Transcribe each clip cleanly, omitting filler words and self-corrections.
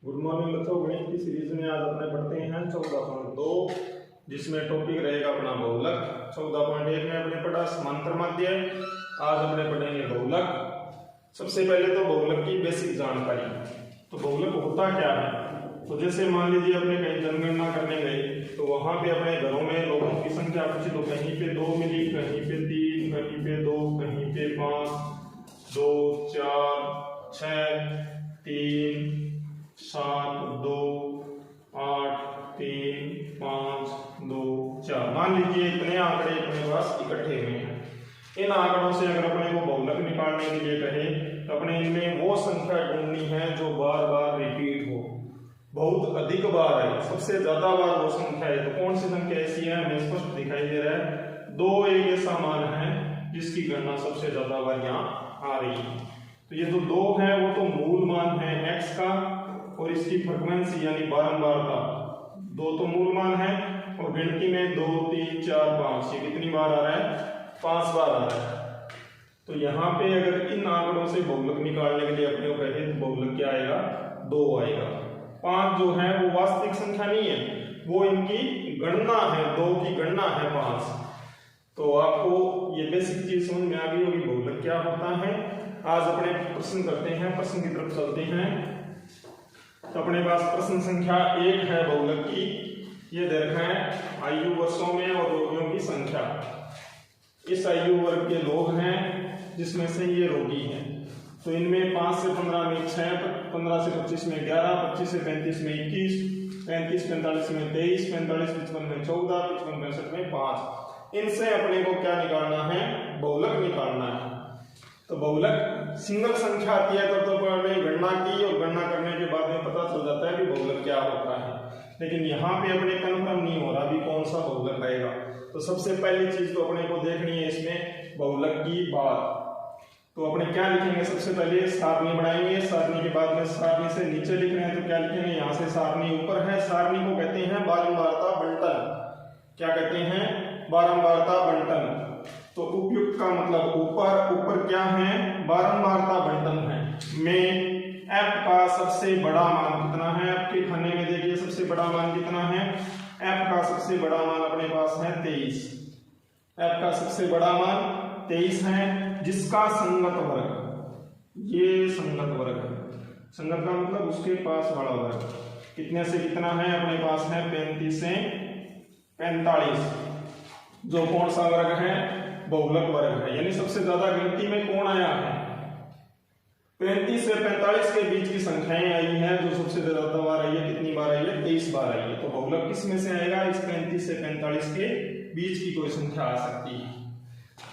Good morning बच्चों। गणित की सीरीज में आज अपने पढ़ते हैं 14.2, जिसमें टॉपिक रहेगा अपना बहुलक। 14.1 में अपने पढ़ा समांतर माध्य, आज अपने पढ़ेंगे बहुलक। सबसे पहले तो बहुलक की बेसिक जानकारी। तो बहुलक होता क्या है? तो जैसे मान लीजिए अपने कहीं जनगणना करने गए, तो वहां पे अपने घरों में लोगों की संख्या पूछी, तो कहीं पे 2 मिली, कहीं पे 3, कहीं पे 2, कहीं पे 5, 2, 4, 6, 3, 7, 2, 8, 3, 5, 2, 4। मान लीजिए इतने आंकड़े अपने पास इकट्ठे हुए हैं। इन आंकड़ों से अगर अपने को बहुलक निकालने के लिए कहे, तो अपने इनमें वो संख्या ढूंढनी है जो बार बार रिपीट हो, बहुत अधिक बार है, सबसे ज्यादा बार वो संख्या है। तो कौन सी संख्या ऐसी है? हमें स्पष्ट दिखाई दे रहा है 2 एक ऐसा मान है जिसकी गणना सबसे ज्यादा बार यहाँ आ रही है। तो ये जो 2 है वो तो मूल मान है x का, और इसकी फ्रीक्वेंसी यानी बारंबारता 2 तो मूल मान है, और गिनती में 2, 3, 4, 5 ये कितनी बार आ रहा है? 5 बार आ रहा है। तो यहाँ पे अगर इन आंकड़ों से बहुलक निकालने के लिए अपने को कहे तो बहुलक क्या आएगा? 2 आएगा। 5 जो है वो वास्तविक संख्या नहीं है, वो इनकी गणना है, 2 की गणना है 5। तो आपको ये बेसिक चीज समझ में आ गई होगी बहुलक क्या होता है। आज अपने प्रश्न करते हैं, प्रश्न की तरफ चलते हैं। तो अपने पास प्रश्न संख्या 1 है बहुलक की। ये दे रखा है आयु वर्षों में और रोगियों की संख्या। इस आयु वर्ग के लोग हैं जिसमें से ये रोगी हैं। तो इनमें 5 से 15 में 6, 15 से 25 में 11, 25 से 35 में 21, 35 45 में 23, 45 55 में 14, 55 65 में 5। इनसे अपने को क्या निकालना है? बहुलक निकालना है। तो बहुलक सिंगल संख्या आती है तो हमने गणना की, और गणना करने के बाद में पता चल जाता है कि बहुलक क्या होता है। लेकिन यहाँ पे अपने कन्फर्म नहीं हो रहा अभी कौन सा बहुलक आएगा। तो सबसे पहली चीज तो अपने को देखनी है इसमें बहुलक की बात। तो अपने क्या लिखेंगे? सबसे पहले सारणी बनाएंगे, सारणी के बाद में सारणी से नीचे लिख रहे हैं तो क्या लिखेंगे? यहाँ से सारणी ऊपर है, सारणी को कहते हैं बारंबारता बंटन। क्या कहते हैं? बारंबारता बंटन। तो उपयुक्त का मतलब ऊपर, ऊपर क्या है? बारंबारता बंटन है। में f का सबसे बड़ा मान कितना है? आपके खाने में देखिए सबसे बड़ा मान कितना है? f का सबसे बड़ा मान अपने पास है 23। f का सबसे बड़ा मान 23 है, जिसका संगत वर्ग, ये संगत वर्ग है। संगत का मतलब उसके पास वाला वर्ग कितने से कितना है? अपने पास है 35 से 45। जो कौन सा वर्ग है? बहुलक वर्ग है। यानी सबसे ज्यादा गिनती में कौन आया है? 35 से 45 के बीच की संख्याएं आई हैं। जो सबसे ज्यादा बार आई है, कितनी बार आई है? 23 बार आई है। तो बहुलक किस में से आएगा? इस 35 से 45 के बीच की कोई संख्या आ सकती है।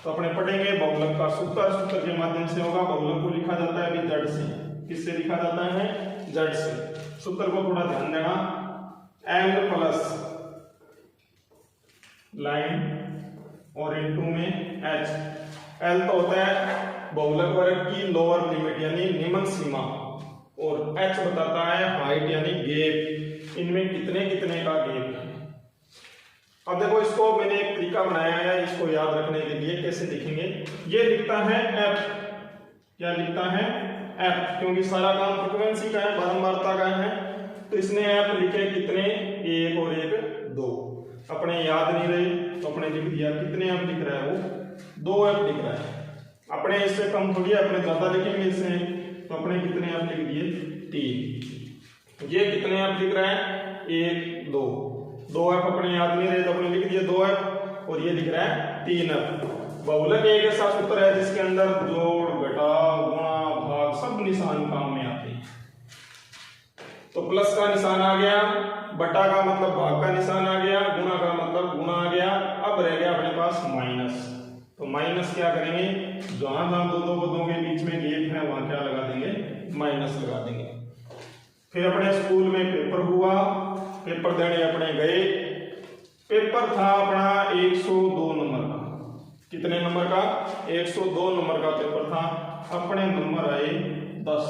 तो अपने पढ़ेंगे बहुलक का सूत्र। सूत्र के माध्यम से होगा। बहुलक को लिखा जाता है अभी जड़ से। किससे लिखा जाता है? जड़ से। सूत्र को थोड़ा ध्यान देना। L प्लस लाइन और इनटू में H। L तो होता है बहुलक वर्ग की लोअर लिमिट यानी निम्न सीमा, और H बताता है हाइट यानी गैप। इनमें कितने कितने का गैप है। अब देखो इसको मैंने एक तरीका बनाया है इसको याद रखने के लिए। कैसे लिखेंगे? ये लिखता है F। क्या लिखता है? F, क्योंकि सारा काम फ्रीक्वेंसी का है, बारंबारता का है। तो इसने F लिखे कितने? 1 और 1 2। अपने याद नहीं रही तो अपने लिख दिया। कितने F लिख रहा है? वो 2F लिख रहा है। अपने इससे कम थोड़ी, अपने ज्यादा लिखेंगे इससे, तो अपने कितने F लिख दिए? 3। ये कितने F लिख रहा है? 1 2। 2F अपने याद नहीं रहे तो अपने लिख दिए 2F, और ये लिख रहा है 3F। बहुलक एक ऐसा सूत्र है जिसके अंदर जोड़, घटाव, गुणा, भाग सब निशान काम में आते हैं। तो प्लस का निशान आ गया, बटा का मतलब भाग का निशान आ गया, गुणा का मतलब गुणा आ गया। अब रह गया अपने पास माइनस। तो माइनस क्या करेंगे? जहां जहां दो पदों के बीच में गैप है वहां क्या लगा देंगे? माइनस लगा देंगे। फिर अपने स्कूल में पेपर हुआ, पेपर देने अपने गए। पेपर था अपना 102 नंबर का। कितने नंबर का? 102 नंबर का पेपर था। अपने नंबर आए 10।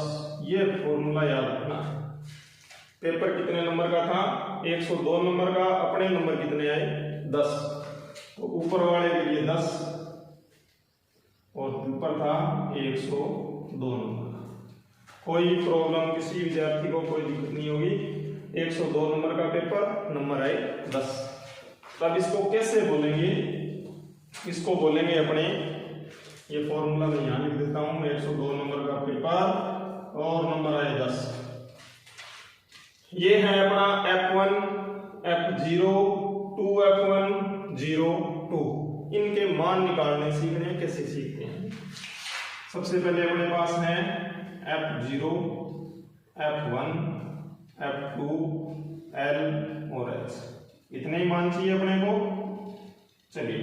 ये फॉर्मूला याद रखना। पेपर कितने नंबर का था? 102 नंबर का। अपने नंबर कितने आए? 10। तो ऊपर वाले के लिए 10 और पेपर था 102 नंबर का। कोई प्रॉब्लम किसी विद्यार्थी को कोई दिक्कत नहीं होगी। 102 नंबर का पेपर, नंबर आए 10। तब इसको कैसे बोलेंगे, इसको बोलेंगे अपने, ये फॉर्मूला मैं यहाँ लिख देता हूँ। 102 नंबर का पेपर और नंबर आए 10। ये है अपना F1 F0 2F1 02। इनके मान निकालने सीखने हैं। कैसे सीखते हैं, सबसे पहले अपने पास है F0 F1 F2 L और H, इतने ही मान चाहिए अपने को। चलिए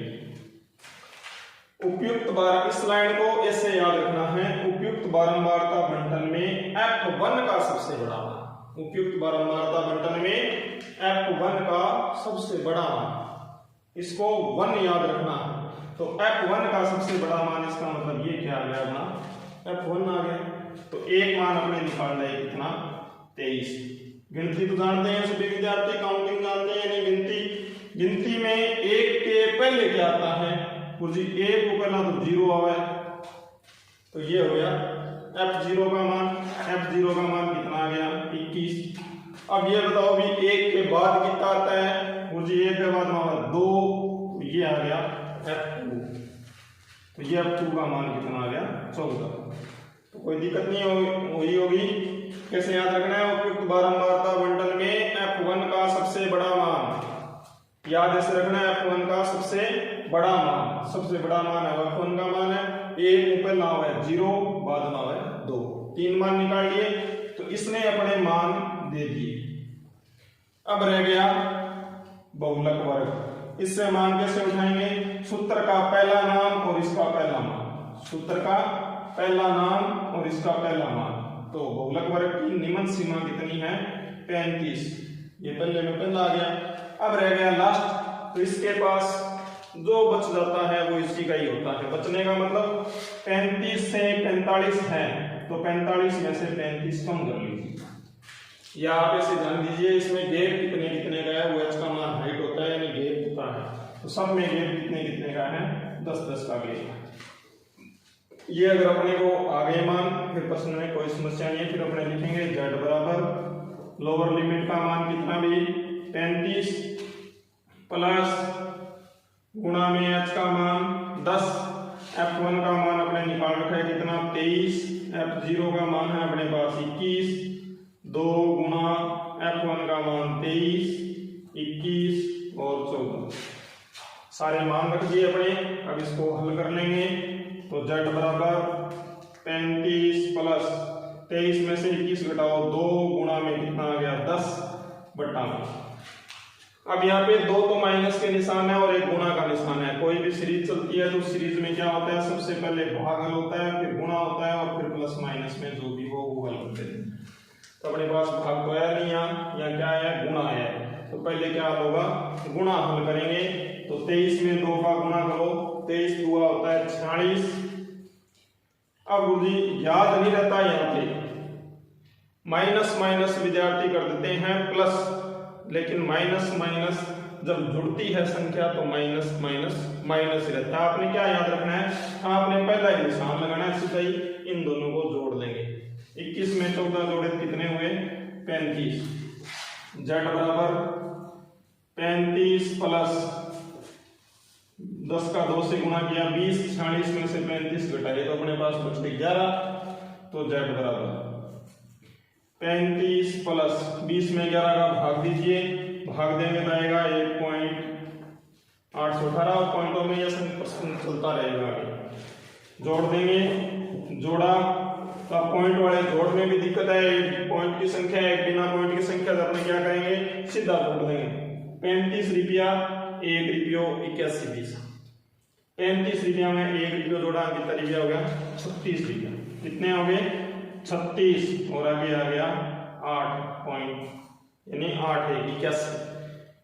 उपयुक्त बार, इस लाइन को ऐसे याद रखना है। उपयुक्त बारंबारता बंटन में F1 का सबसे बड़ा मान, उपयुक्त बारंबारता बंटन में F1 का सबसे बड़ा मान, इसको 1 याद रखना है। तो F1 का सबसे बड़ा मान, इसका मतलब ये क्या आ गया अपना F1 आ गया। तो एक मान अपने निकालना है कितना, 23। गिनती तो जानते हैं सभी विद्यार्थी, काउंटिंग जानते हैं नहीं गिनती। गिनती में एक के पहले क्या आता है जी, एक को पहला तो 0 आवा है, तो ये हो गया F0 का मान। F0 का मान कितना आ गया 21। अब ये बताओ भी एक के बाद कितना आता है जी, एक के बाद में 2, तो ये आ गया F2। तो ये F2 का मान कितना आ गया 14। तो कोई दिक्कत नहीं हुई होगी। कैसे याद रखना है, उपयुक्त बारंबारता बंटन में F1 का सबसे बड़ा मान, याद ऐसे रखना है। F1 का सबसे बड़ा मान, सबसे बड़ा मान है F1 का मान है। एक ऊपर ना है 0, बाद में है 2, 3 मान निकाल लिए। तो इसने अपने मान दे दिए। अब रह गया बहुलक वर्ग। इससे मान कैसे उठाएंगे, सूत्र का पहला नाम और इसका पहला मान, सूत्र का पहला नाम और इसका पहला मान। तो बहुलक वर्ग की निम्न सीमा कितनी है 35। ये पहले में पहला आ गया। अब रह गया लास्ट, तो इसके पास जो बच जाता है वो इसी का ही होता है। बचने का मतलब 35 से 45 है, तो 45 में से 35 कम कर लीजिए। या आप ऐसे जान दीजिए, इसमें गैप कितने कितने का है, वो h का मान हाइट होता है यानी गैप होता है। तो सब में गैप कितने कितने का है 10-10 का गैप है। ये अगर अपने को आ गए मान, फिर प्रश्न में कोई समस्या नहीं है। फिर अपने लिखेंगे z बराबर लोअर लिमिट का मान कितना भी 35 प्लस गुणा में h का मान 10। F1 का मान अपने निकाल रखा है कितना 23। F0 का मान है अपने पास 21। 2 गुणा F1 का मान 23, 21 और 14, सारे मान रख दिए अपने। अब इसको हल कर लेंगे। तो z बराबर 35 प्लस 23 में से 21 घटाओ 2 गुणा में कितना आ गया 10 बटा में। अब यहाँ पे 2 तो माइनस के निशान है और एक गुणा का निशान है। कोई भी सीरीज चलती है तो सीरीज में क्या होता है, सबसे पहले भागल होता है, फिर गुणा होता है और फिर प्लस माइनस में जो भी हो वो हल करते हैं। तो अपने पास भाग तो है नहीं, यहाँ क्या है गुणा है। तो पहले क्या होगा, गुणा हल करेंगे। तो 23 में 2 का गुणा करो, 23 दूना होता है 46। अब जी याद नहीं रहता, यहाँ पे माइनस माइनस विद्यार्थी कर देते हैं प्लस, लेकिन माइनस माइनस जब जुड़ती है संख्या तो माइनस माइनस माइनस ही रहता है। आपने क्या याद रखना है, आपने पहला ही निशान लगाना है, सीधा ही इन दोनों को जोड़ देंगे। 21 में 14 जोड़े कितने हुए 35। z बराबर 35 प्लस 10 का 2 से गुणा किया 20, 46 में से 35 घटाए तो अपने पास बचते 11। तो z बराबर 35 प्लस 20 में 11 का भाग दीजिए, भाग देंगे तो आएगा 1.818। पॉइंटों में यह प्रश्न चलता रहेगा। जोड़ देंगे, जोड़ा तो पॉइंट वाले जोड़ में भी दिक्कत है। पॉइंट की संख्या है, बिना पॉइंट की संख्या तो अपने क्या करेंगे सीधा जोड़ देंगे। 35 रुपया 1 रुपयो 81 पैसा। 35 रुपया में 1 रुपया जोड़ा कितना रुपया हो गया 36 रुपया। कितने हो गए 36 और आगे आ गया 8 पॉइंट यानी 8 है 81।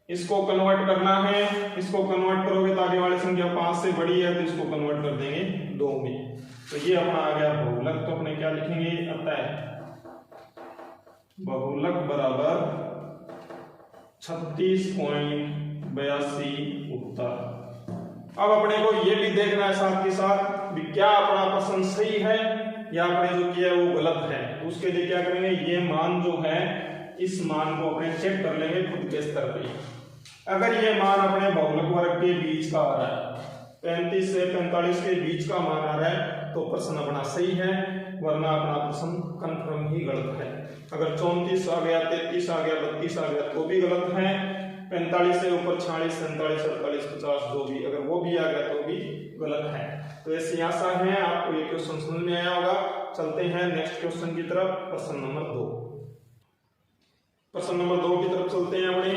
इसको कन्वर्ट करना है, इसको कन्वर्ट करोगे तो आगे वाली संख्या 5 से बड़ी है तो इसको कन्वर्ट कर देंगे 2 में। तो ये अपना आ गया बहुलक। तो अपने क्या लिखेंगे अतः बहुलक बराबर 36.82 उत्तर। अब अपने को ये भी देखना है साथ के साथ भी क्या अपना प्रश्न सही है या आपने जो किया है वो गलत है, तो उसके लिए क्या करेंगे, ये मान जो है इस मान को अपने चेक कर लेंगे खुद के स्तर पे। अगर ये मान अपने बहुलक वर्ग के बीच का आ रहा है, 35 से 45 के बीच का मान आ रहा है, तो प्रश्न अपना सही है, वरना अपना प्रश्न कंफर्म ही गलत है। अगर 34 आ गया, 33 आ गया, 32 आ गया तो भी गलत है। 45 से ऊपर 46, 47, 48, 50 जो भी, अगर वो भी आ गया तो भी गलत है। तो ऐसी आशा है आपको ये क्वेश्चन समझ में आया होगा। चलते हैं नेक्स्ट क्वेश्चन की तरफ, प्रश्न नंबर 2। प्रश्न नंबर 2 की तरफ चलते हैं अपने।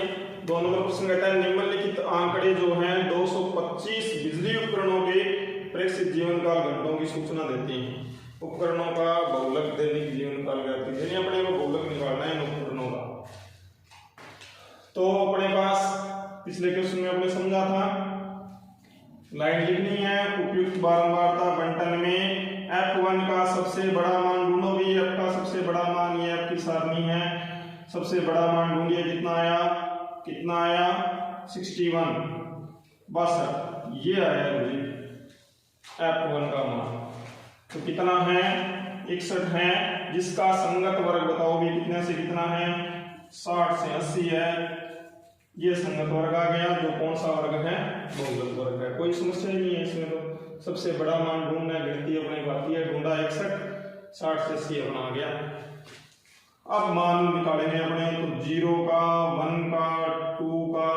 2 नंबर प्रश्न कहता है निम्नलिखित आंकड़े जो हैं 225 बिजली उपकरणों के प्रेक्षित जीवन काल घंटों की सूचना देते हैं। उपकरणों का बहुलक दैनिक जीवन काल कहते हैं, अपने को बहुलक निकालना है इन उपकरणों का। तो अपने पास पिछले क्वेश्चन में आपने समझा था, लाइन लिखनी है, उपयुक्त बारंबारता बंटन में F1 का सबसे बड़ा मान ढूंढो भी। F का सबसे बड़ा मान, ये F की सारणी है, सबसे बड़ा मान ढूंढिए, कितना आया 61, 62, ये आया जी F1 का मान। तो कितना है 61 है, जिसका संगत वर्ग बताओ भी कितने से कितना है, 60 से 80 है, ये संगत वर्ग आ गया। जो कौन सा वर्ग है, बहुलक वर्ग है, कोई समस्या नहीं है इसमें। तो सबसे बड़ा मान ढूंढना है, गिनती अपने बाकी है, ढूंढा 61, 60 से 80 अपना आ गया। अब मान निकालेंगे अपने, तो 0 का, 1 का, 2 का,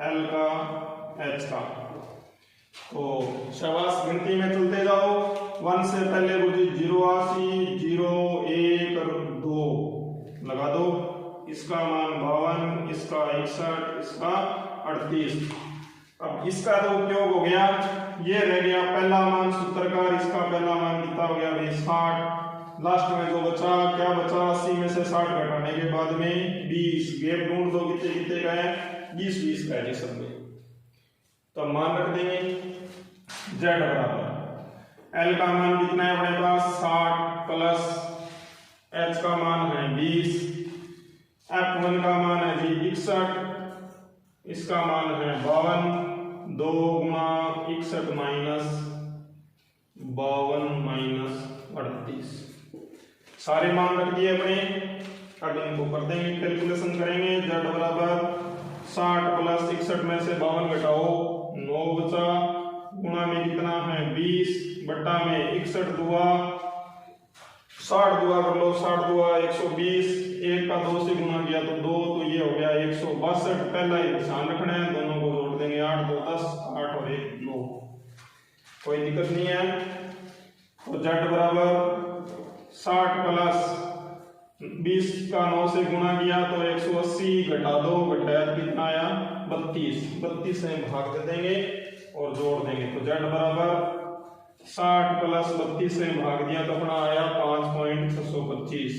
L का, H का। तो शाबाश, गिनती में चलते जाओ। 1 से पहले बुझी 0 80, 0 1 2 लगा दो, इसका मान 52, इसका 61, इसका 38। अब इसका तो उपयोग हो गया, ये रह गया पहला मान सूत्रकार, इसका पहला मान कितना हो गया भाई 60। लास्ट में जो बचा, क्या बचा, 80 में से 60 घटाने के बाद में 20। गैप ढूंढ दो कितने कितने का है, 20 का है सब में। तो मान रख देंगे Z बराबर L का मान कितना है अपने पास 60 प्लस H का मान है 20, F1 का मान है जी 61, इसका मान है 52, 2 गुणा 61 माइनस 52 माइनस 38, सारे मान रख दिए अपने। अब इनको कर देंगे, कैलकुलेशन करेंगे। Z बराबर 60 प्लस 61 में से 52 घटाओ 9 बचा, गुणा में कितना है 20, बट्टा में 61 दुआ 60 दुआ कर लो, 60 दुआ 120, 1 का 2 से गुणा किया तो 2, तो ये हो गया 162। पहला ही ध्यान रखना है, दोनों को जोड़ देंगे, 8 2 10, 8 और 1 9, कोई दिक्कत नहीं है। तो Z बराबर 60 प्लस 20 का 9 से गुणा किया तो 180, घटा दो, घटाया कितना आया 32, 32 से भाग दे देंगे और जोड़ देंगे। तो Z बराबर 60 प्लस 32 से भाग दिया तो अपना आया 5.625,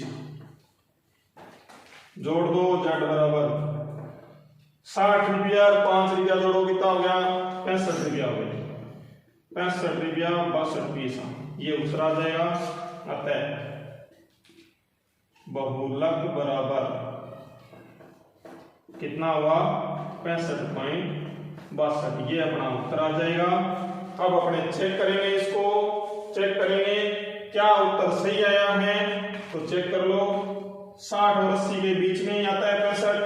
जोड़ दो। Z बराबर 60 रुपया, 5 रुपया जोड़ो कितना हो गया 65 रुपया हो गया, 65 रुपया 62 पैसा, ये उत्तर आ जाएगा। अतः बहुलक बराबर कितना हुआ 65.62, ये अपना उत्तर आ जाएगा। अब अपने चेक करेंगे, इसको चेक करेंगे क्या उत्तर सही आया है, तो चेक कर लो। 60 और 80 के बीच में ही आता है 65,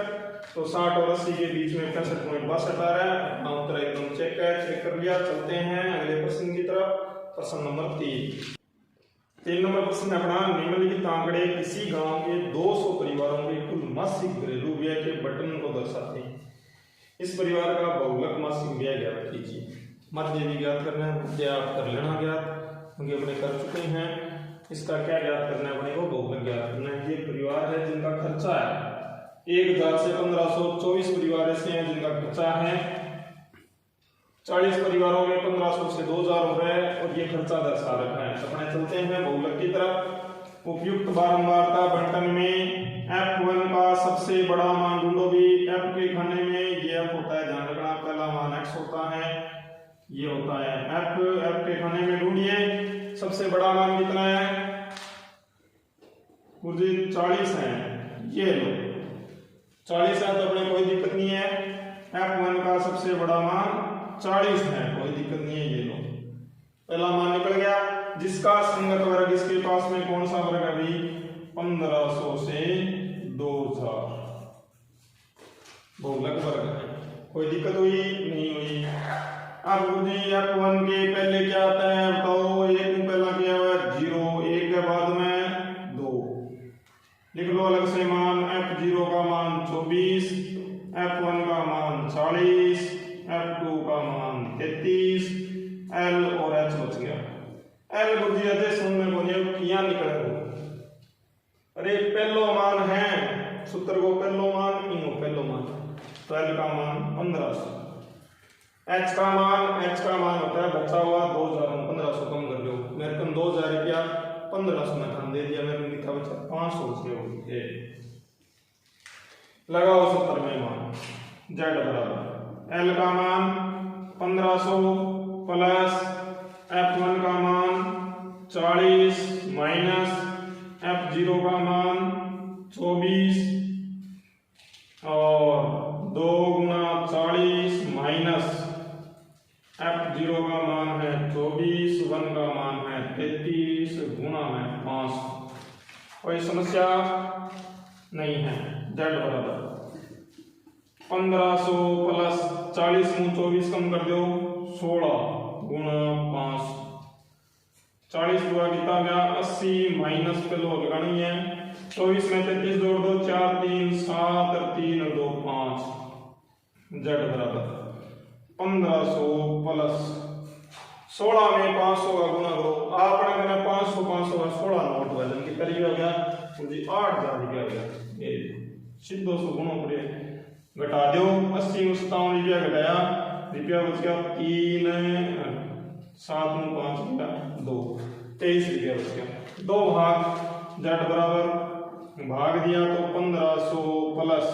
तो 60 और 80 के बीच में 65.62 आ रहा है, अपना उत्तर एकदम चेक है, चेक कर लिया। चलते हैं अगले प्रश्न की तरफ, प्रश्न नंबर 3 नंबर प्रश्न अपना, निम्नलिखित आंकड़े किसी गांव के 200 परिवारों के कुल मासिक घरेलू व्यय के बटन को दर्शाते हैं। इस परिवार का बहुलक मासिक व्यय ज्ञात कीजिए। मध्य भी ज्ञात करना है, मध्य आप कर लेना ज्ञात, क्योंकि अपने कर चुके हैं। इसका क्या ज्ञात करना है अपने को, बहुलक ज्ञात करना है। ये परिवार है जिनका खर्चा है 1000 से 1500, 24 परिवार ऐसे हैं जिनका खर्चा है 40 परिवारों में 1500 से 2000 हो रहा है, और ये खर्चा दर्शा रखा है। अपने चलते हैं बहुलक की तरफ। उपयुक्त बारंबारता बंटन में F1 का सबसे बड़ा मान ढूंढो भी। F के खाने में ये F होता है, ध्यान रखना, पहला मान X होता है, ये होता है F। F के खाने में ढूंढिए सबसे बड़ा मान कितना है, मुझे 40 है, ये लो 40 है, तो अपने कोई दिक्कत नहीं है। F1 का सबसे बड़ा मान 40 है, कोई दिक्कत नहीं है, ये लो पहला मान निकल गया। जिसका संगत वर्ग इसके पास में कौन सा वर्ग है भाई 1500 से 2000 बहुलक वर्ग है। कोई दिक्कत हुई नहीं हुई। अब जी F1 के पहले क्या आता है बताओ, एक में पहला क्या हुआ 0, एक के बाद में 2, लिख लो अलग से मान। F0 का मान 24, F1 का मान 40, F2 का मान 33, L और H बच गया। L बुद्धि अजय सुनने को नहीं किया निकले हो। अरे पहलो मान है सूत्र को पहलो मान इनो पहलो मान, तो L का मान 1500। H का मान होता है बचा हुआ 2000, 1500 कम कर दो। मेरे को 2000 रुपया 1500 में खान दे दिया, मेरे को लिखा बचा 500 से लगाओ सूत्र में मान Z बराबर L का मान 1500 प्लस F1 का मान 40 माइनस F0 का मान 24 और 2 गुना 40 माइनस F0 का मान है 24, 1 का मान है 33 गुना में 5। कोई समस्या नहीं है। Z बराबर 1500 प्लस 40 में 24 कम कर दो 16 गुना 5, 40 हुआ कितना गया 80 माइनस पे लो लगानी है 24 में 33 जोड़ दो 4 3 7 3 2 5। Z बराबर 1500 प्लस 16 में 500 का गुना करो। आपने कहना 500 500 का 16 नोट वजन के करीब हो गया मुझे 8000 रुपया हो गया। ये सीधो सौ गुणों पड़े घटा दो 80 में 57 रुपया घटाया रुपया बच गया 3 7 में 5 गया 2 23 रुपया बच गया। 2 भाग Z बराबर भाग दिया तो 1500 प्लस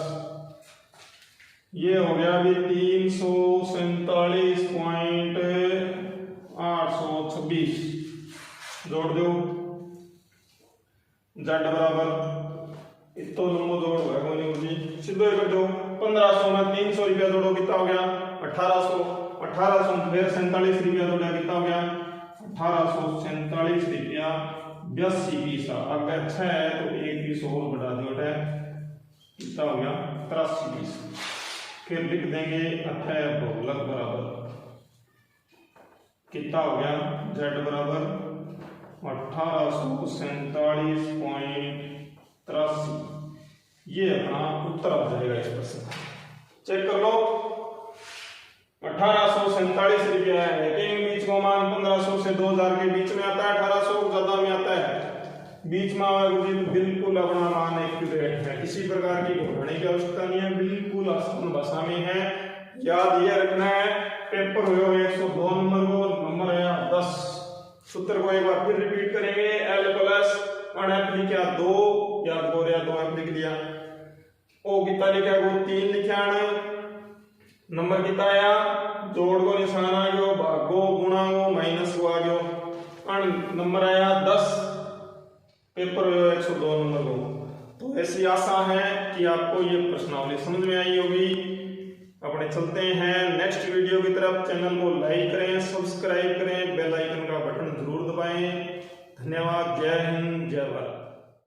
ये हो गया अभी 347.826 जोड़ दो Z बराबर इतो लंबो जोड़ होगा कोई नहीं सीधो कर दो 1500 में 300 रुपया जोड़ो कितना हो गया 1800 फिर 47 रुपया जोड़ा कितना हो गया 1847 रुपया 82 पैसा। अगर 6 है तो एक 20 और बढ़ा दो कितना हो गया 83 पैसा। फिर लिख देंगे अथय बहुलक बराबर कितना हो गया Z बराबर 1847.83। ये अपना उत्तर आ जाएगा इस प्रश्न। चेक कर लो 1847 रुपया है लेकिन बीच का मान 1500 से 2000 के बीच में आता है, 1800 ज्यादा में आता है बीच में बिल्कुल अपना मान एक्यूरेट है, किसी प्रकार की घबराने की आवश्यकता नहीं है, बिल्कुल आसान भाषा में है। याद ये रखना है पेपर हो 102 नंबर को नंबर है 10। सूत्र को एक बार फिर रिपीट करेंगे L प्लस F लिखा 2 याद हो रहा 2 F लिख दिया O कितना लिखा वो 3 लिखा नंबर कितना आया जोड़ को निशान आ गयो भागो गुणा को माइनस को आ गयो नंबर आया 10 पेपर 102 नंबर को। तो ऐसी आशा है कि आपको ये प्रश्नावली समझ में आई होगी। अपने चलते हैं नेक्स्ट वीडियो की तरफ। चैनल को लाइक करें, सब्सक्राइब करें, बेल आइकन का बटन जरूर दबाएं। धन्यवाद। जय हिंद, जय भारत।